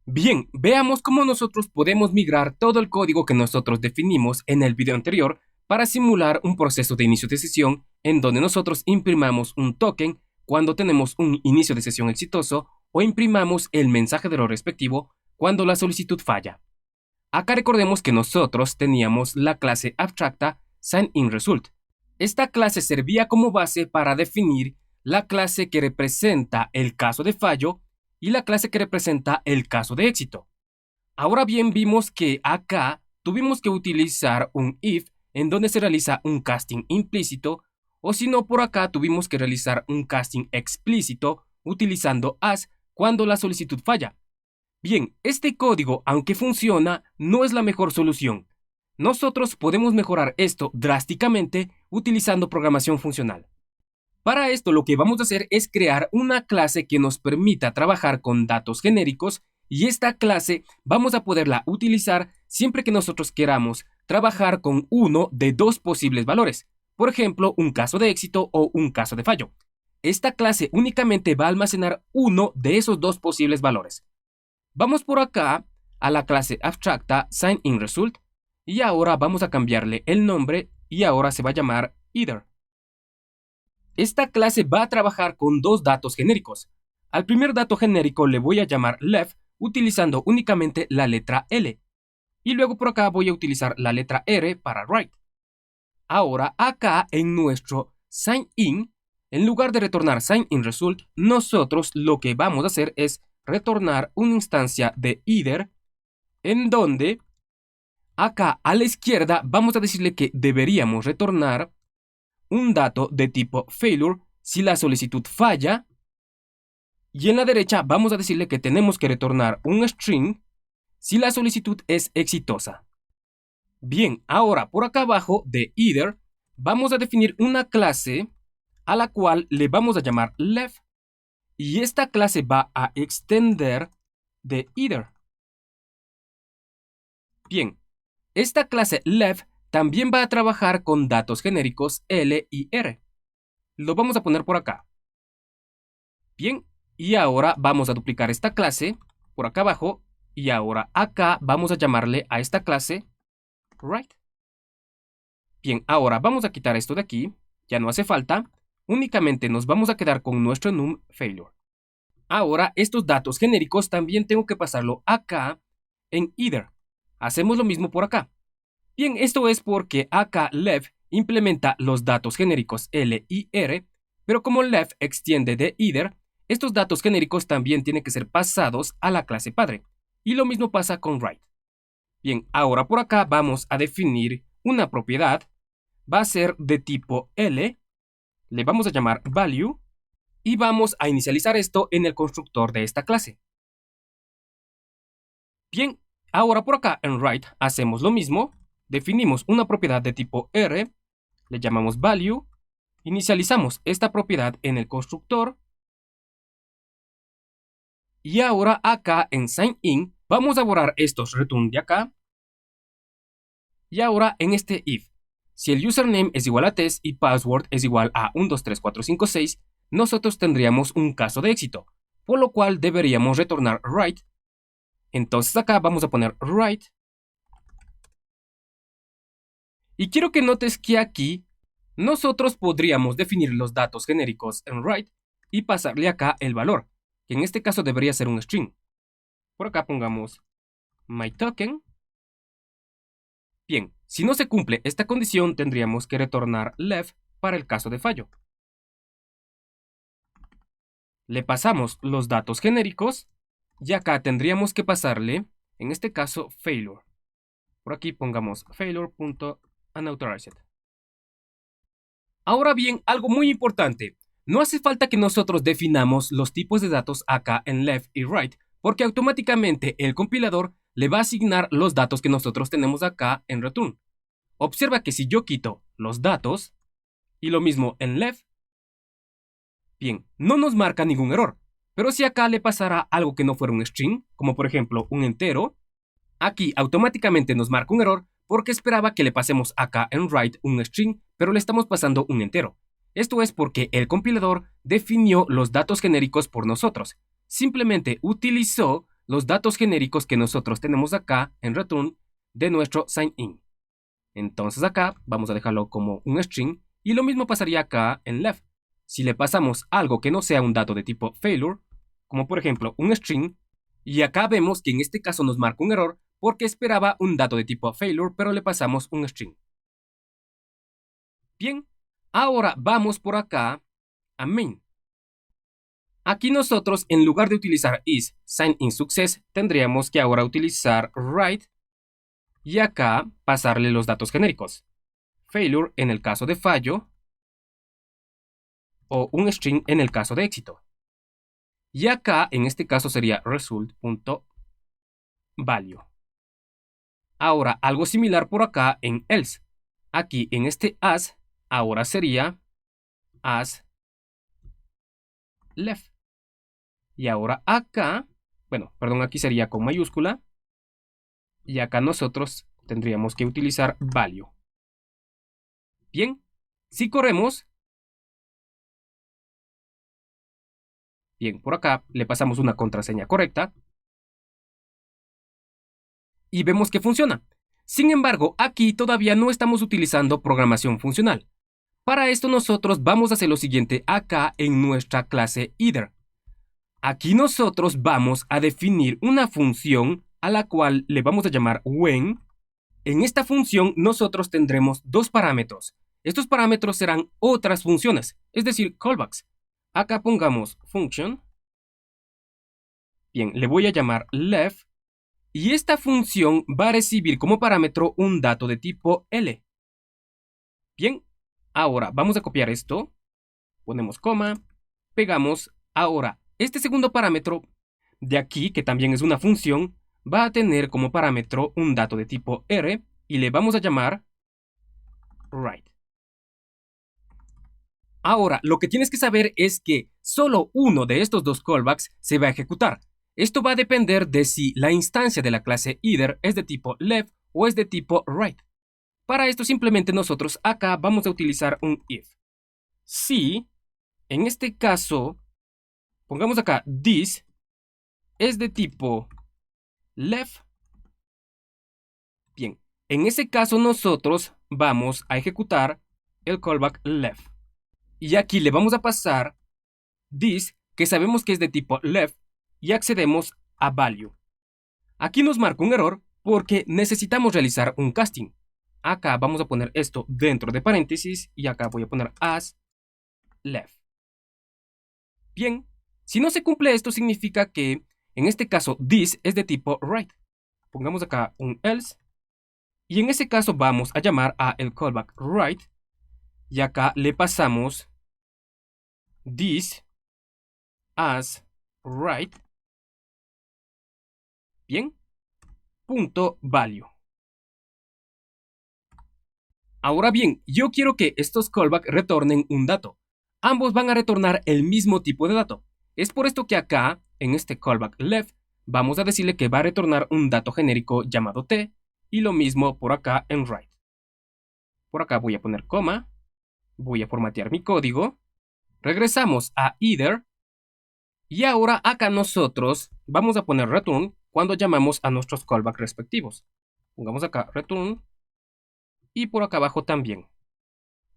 Bien, veamos cómo nosotros podemos migrar todo el código que nosotros definimos en el video anterior para simular un proceso de inicio de sesión en donde nosotros imprimamos un token cuando tenemos un inicio de sesión exitoso o imprimamos el mensaje de error respectivo cuando la solicitud falla. Acá recordemos que nosotros teníamos la clase abstracta SignInResult. Esta clase servía como base para definir la clase que representa el caso de fallo y la clase que representa el caso de éxito. Ahora bien, vimos que acá tuvimos que utilizar un if en donde se realiza un casting implícito, o si no, por acá tuvimos que realizar un casting explícito utilizando as cuando la solicitud falla. Bien, este código, aunque funciona, no es la mejor solución. Nosotros podemos mejorar esto drásticamente utilizando programación funcional. Para esto lo que vamos a hacer es crear una clase que nos permita trabajar con datos genéricos y esta clase vamos a poderla utilizar siempre que nosotros queramos trabajar con uno de dos posibles valores, por ejemplo, un caso de éxito o un caso de fallo. Esta clase únicamente va a almacenar uno de esos dos posibles valores. Vamos por acá a la clase abstracta SignInResult y ahora vamos a cambiarle el nombre y ahora se va a llamar either. Esta clase va a trabajar con dos datos genéricos. Al primer dato genérico le voy a llamar left utilizando únicamente la letra L. Y luego por acá voy a utilizar la letra R para right. Ahora acá en nuestro sign-in, en lugar de retornar sign-in-result, nosotros lo que vamos a hacer es retornar una instancia de either en donde acá a la izquierda vamos a decirle que deberíamos retornar un dato de tipo failure si la solicitud falla, y en la derecha vamos a decirle que tenemos que retornar un string si la solicitud es exitosa. Bien, ahora por acá abajo de either vamos a definir una clase a la cual le vamos a llamar left y esta clase va a extender de either. Bien, esta clase left también va a trabajar con datos genéricos L y R. Lo vamos a poner por acá. Bien, y ahora vamos a duplicar esta clase por acá abajo y ahora acá vamos a llamarle a esta clase right. Bien, ahora vamos a quitar esto de aquí, ya no hace falta, únicamente nos vamos a quedar con nuestro num failure. Ahora estos datos genéricos también tengo que pasarlo acá en either. Hacemos lo mismo por acá. Bien, esto es porque acá left implementa los datos genéricos L y R, pero como left extiende de either, estos datos genéricos también tienen que ser pasados a la clase padre. Y lo mismo pasa con right. Bien, ahora por acá vamos a definir una propiedad. Va a ser de tipo L, le vamos a llamar value y vamos a inicializar esto en el constructor de esta clase. Bien, ahora por acá en right hacemos lo mismo. Definimos una propiedad de tipo R, le llamamos value, inicializamos esta propiedad en el constructor y ahora acá en sign-in vamos a borrar estos return de acá y ahora en este if, si el username es igual a test y password es igual a 123456, nosotros tendríamos un caso de éxito, por lo cual deberíamos retornar right. Entonces acá vamos a poner right. Y quiero que notes que aquí nosotros podríamos definir los datos genéricos en right y pasarle acá el valor, que en este caso debería ser un string. Por acá pongamos myToken. Bien, si no se cumple esta condición tendríamos que retornar left para el caso de fallo. Le pasamos los datos genéricos y acá tendríamos que pasarle, en este caso, failure. Por aquí pongamos failure.unauthorized. Ahora bien, algo muy importante. No hace falta que nosotros definamos los tipos de datos acá en left y right, porque automáticamente el compilador le va a asignar los datos que nosotros tenemos acá en return. Observa que si yo quito los datos y lo mismo en left, bien, no nos marca ningún error. Pero si acá le pasara algo que no fuera un string, como por ejemplo un entero, aquí automáticamente nos marca un error porque esperaba que le pasemos acá en write un string, pero le estamos pasando un entero. Esto es porque el compilador definió los datos genéricos por nosotros. Simplemente utilizó los datos genéricos que nosotros tenemos acá en return de nuestro sign-in. Entonces acá vamos a dejarlo como un string y lo mismo pasaría acá en left. Si le pasamos algo que no sea un dato de tipo failure, como por ejemplo un string, y acá vemos que en este caso nos marca un error porque esperaba un dato de tipo failure, pero le pasamos un string. Bien, ahora vamos por acá a main. Aquí nosotros, en lugar de utilizar is sign in success, tendríamos que ahora utilizar write y acá pasarle los datos genéricos. Failure en el caso de fallo o un string en el caso de éxito. Y acá, en este caso, sería result.value. Ahora, algo similar por acá en else. Aquí, en este as, ahora sería as left. Y ahora acá, bueno, perdón, aquí sería con mayúscula. Y acá nosotros tendríamos que utilizar value. Bien, si corremos, bien, por acá le pasamos una contraseña correcta. Y vemos que funciona. Sin embargo, aquí todavía no estamos utilizando programación funcional. Para esto nosotros vamos a hacer lo siguiente acá en nuestra clase either. Aquí nosotros vamos a definir una función a la cual le vamos a llamar when. En esta función nosotros tendremos dos parámetros. Estos parámetros serán otras funciones, es decir, callbacks. Acá pongamos function. Bien, le voy a llamar left. Y esta función va a recibir como parámetro un dato de tipo L. Bien, ahora vamos a copiar esto. Ponemos coma, pegamos. Ahora, este segundo parámetro de aquí, que también es una función, va a tener como parámetro un dato de tipo R y le vamos a llamar write. Ahora, lo que tienes que saber es que solo uno de estos dos callbacks se va a ejecutar. Esto va a depender de si la instancia de la clase either es de tipo left o es de tipo right. Para esto simplemente nosotros acá vamos a utilizar un if. Si, en este caso, pongamos acá this es de tipo left. Bien, en ese caso nosotros vamos a ejecutar el callback left. Y aquí le vamos a pasar this, que sabemos que es de tipo left, y accedemos a value. Aquí nos marca un error porque necesitamos realizar un casting. Acá vamos a poner esto dentro de paréntesis y acá voy a poner as left. Bien, si no se cumple esto significa que en este caso this es de tipo right. Pongamos acá un else y en ese caso vamos a llamar a el callback right y acá le pasamos this as right. Bien, punto value. Ahora bien, yo quiero que estos callbacks retornen un dato. Ambos van a retornar el mismo tipo de dato. Es por esto que acá, en este callback left, vamos a decirle que va a retornar un dato genérico llamado t, y lo mismo por acá en right. Por acá voy a poner coma, voy a formatear mi código, regresamos a either, y ahora acá nosotros vamos a poner return cuando llamamos a nuestros callbacks respectivos. Pongamos acá return, y por acá abajo también.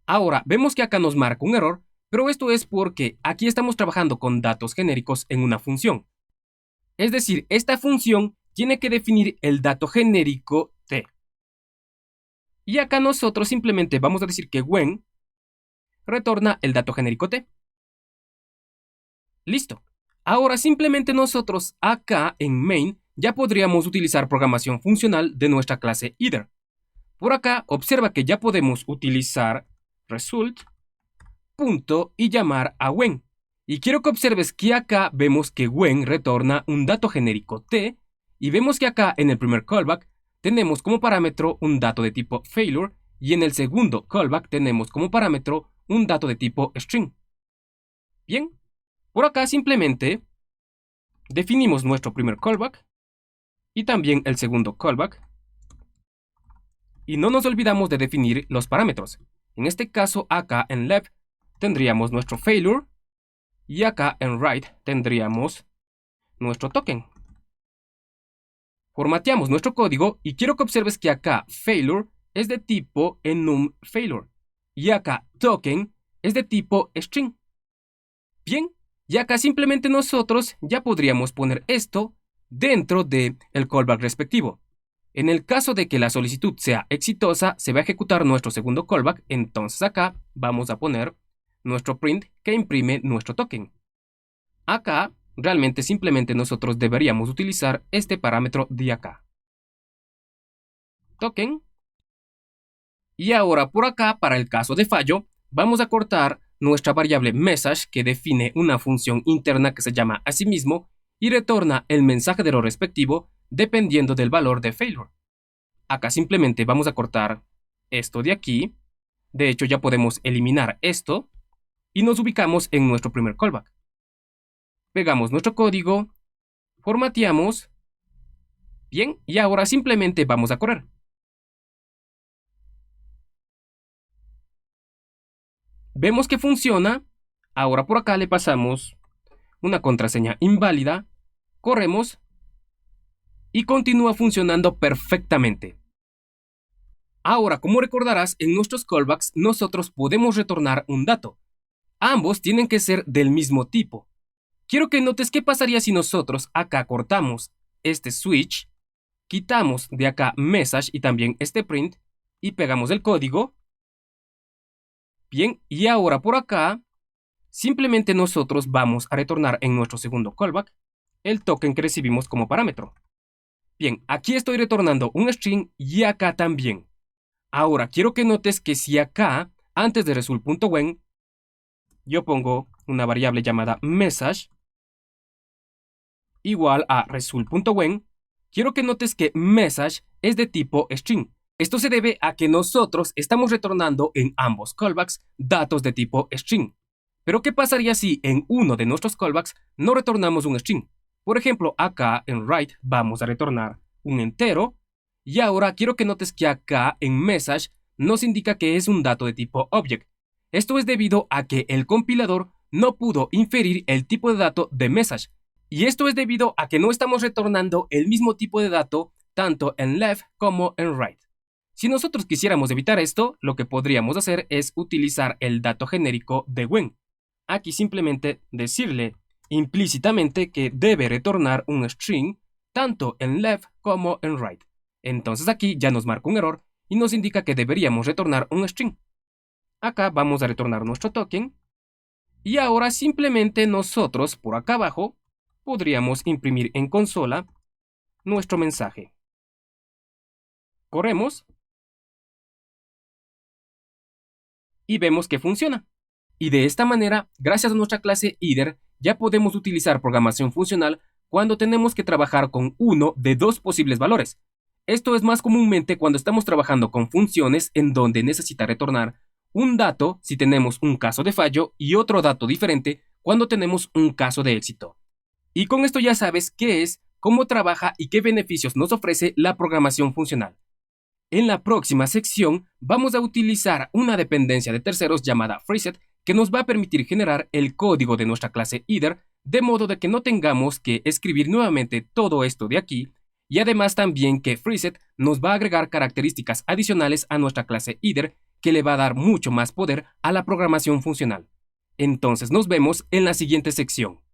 Ahora, vemos que acá nos marca un error, pero esto es porque aquí estamos trabajando con datos genéricos en una función. Es decir, esta función tiene que definir el dato genérico t. Y acá nosotros simplemente vamos a decir que when retorna el dato genérico t. Listo. Ahora simplemente nosotros acá en main ya podríamos utilizar programación funcional de nuestra clase either. Por acá observa que ya podemos utilizar result, punto y llamar a when. Y quiero que observes que acá vemos que when retorna un dato genérico t y vemos que acá en el primer callback tenemos como parámetro un dato de tipo failure y en el segundo callback tenemos como parámetro un dato de tipo string. Bien, por acá simplemente definimos nuestro primer callback y también el segundo callback. Y no nos olvidamos de definir los parámetros. En este caso, acá en left tendríamos nuestro failure y acá en right tendríamos nuestro token. Formateamos nuestro código y quiero que observes que acá failure es de tipo enum failure y acá token es de tipo string. Bien, y acá simplemente nosotros ya podríamos poner esto dentro del callback respectivo. En el caso de que la solicitud sea exitosa, se va a ejecutar nuestro segundo callback, entonces acá vamos a poner nuestro print que imprime nuestro token. Acá, realmente simplemente nosotros deberíamos utilizar este parámetro de acá. Token. Y ahora por acá, para el caso de fallo, vamos a cortar nuestra variable message que define una función interna que se llama a sí mismo y retorna el mensaje de error respectivo dependiendo del valor de failure. Acá simplemente vamos a cortar esto de aquí. De hecho, ya podemos eliminar esto y nos ubicamos en nuestro primer callback. Pegamos nuestro código, formateamos. Bien, y ahora simplemente vamos a correr. Vemos que funciona. Ahora por acá le pasamos una contraseña inválida, corremos y continúa funcionando perfectamente. Ahora, como recordarás, en nuestros callbacks nosotros podemos retornar un dato. Ambos tienen que ser del mismo tipo. Quiero que notes qué pasaría si nosotros acá cortamos este switch, quitamos de acá message y también este print y pegamos el código. Bien, y ahora por acá, simplemente nosotros vamos a retornar en nuestro segundo callback el token que recibimos como parámetro. Bien, aquí estoy retornando un string y acá también. Ahora, quiero que notes que si acá, antes de result.when, yo pongo una variable llamada message igual a result.when, quiero que notes que message es de tipo string. Esto se debe a que nosotros estamos retornando en ambos callbacks datos de tipo string. Pero ¿qué pasaría si en uno de nuestros callbacks no retornamos un string? Por ejemplo, acá en write vamos a retornar un entero. Y ahora quiero que notes que acá en message nos indica que es un dato de tipo object. Esto es debido a que el compilador no pudo inferir el tipo de dato de message. Y esto es debido a que no estamos retornando el mismo tipo de dato tanto en left como en right. Si nosotros quisiéramos evitar esto, lo que podríamos hacer es utilizar el dato genérico de when. Aquí simplemente decirle implícitamente que debe retornar un string tanto en left como en right. Entonces aquí ya nos marca un error y nos indica que deberíamos retornar un string. Acá vamos a retornar nuestro token y ahora simplemente nosotros por acá abajo podríamos imprimir en consola nuestro mensaje. Corremos y vemos que funciona. Y de esta manera, gracias a nuestra clase IDER, ya podemos utilizar programación funcional cuando tenemos que trabajar con uno de dos posibles valores. Esto es más comúnmente cuando estamos trabajando con funciones en donde necesita retornar un dato si tenemos un caso de fallo y otro dato diferente cuando tenemos un caso de éxito. Y con esto ya sabes qué es, cómo trabaja y qué beneficios nos ofrece la programación funcional. En la próxima sección vamos a utilizar una dependencia de terceros llamada FreeSet que nos va a permitir generar el código de nuestra clase IDER de modo de que no tengamos que escribir nuevamente todo esto de aquí y además también que FreeSet nos va a agregar características adicionales a nuestra clase IDER que le va a dar mucho más poder a la programación funcional. Entonces nos vemos en la siguiente sección.